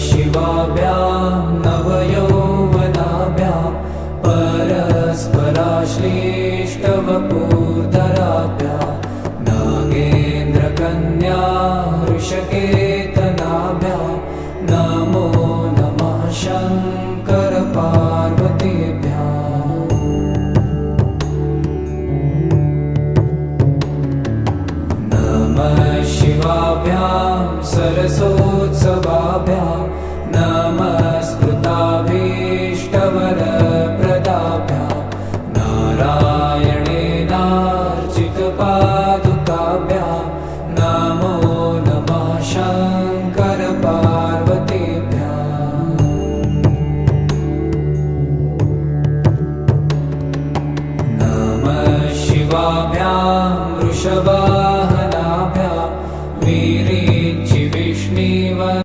शिवाभ्यां नवयौवनाभ्यां परस्पराश्लिष्टवपुर्धराभ्यां नागेन्द्रकन्या वृषकेतनाभ्यां नमो नमः शङ्करपार्वतीभ्यां। नमः शिवाभ्यां सरसोत्सवाभ्यां